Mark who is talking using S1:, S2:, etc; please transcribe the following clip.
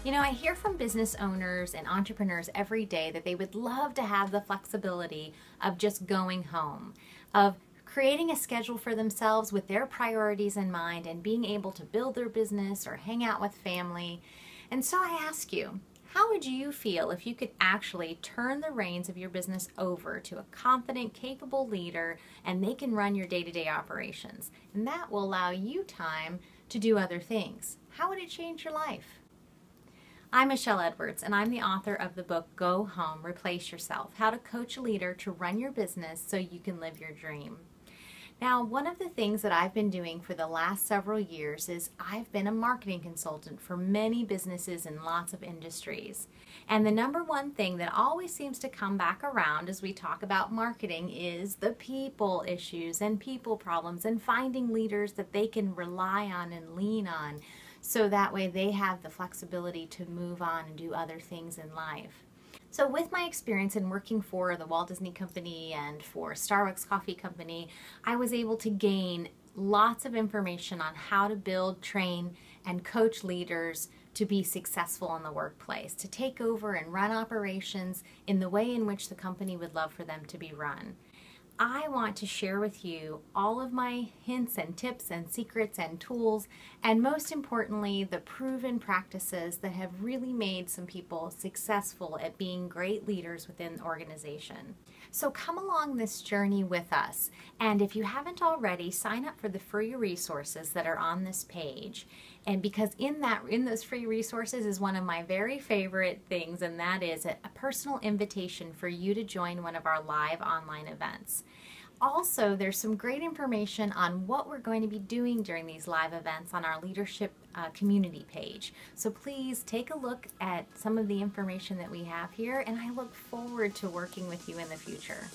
S1: You know, I hear from business owners and entrepreneurs every day that they would love to have the flexibility of just going home, of creating a schedule for themselves with their priorities in mind and being able to build their business or hang out with family. And so I ask you, how would you feel if you could actually turn the reins of your business over to a confident, capable leader and they can run your day-to-day operations? And that will allow you time to do other things. How would it change your life? I'm Michelle Edwards, and I'm the author of the book Go Home, Replace Yourself: How to Coach a Leader to Run Your Business So You Can Live Your Dream. Now, one of the things that I've been doing for the last several years is I've been a marketing consultant for many businesses in lots of industries. And the number one thing that always seems to come back around as we talk about marketing is the people issues and people problems and finding leaders that they can rely on and lean on, so that way they have the flexibility to move on and do other things in life. So with my experience in working for the Walt Disney Company and for Starbucks Coffee Company, I was able to gain lots of information on how to build, train, and coach leaders to be successful in the workplace, to take over and run operations in the way in which the company would love for them to be run. I want to share with you all of my hints and tips and secrets and tools, and most importantly, the proven practices that have really made some people successful at being great leaders within the organization. So come along this journey with us, and if you haven't already, sign up for the free resources that are on this page. And because in those free resources is one of my very favorite things, and that is a personal invitation for you to join one of our live online events. Also, there's some great information on what we're going to be doing during these live events on our leadership community page. So please take a look at some of the information that we have here, and I look forward to working with you in the future.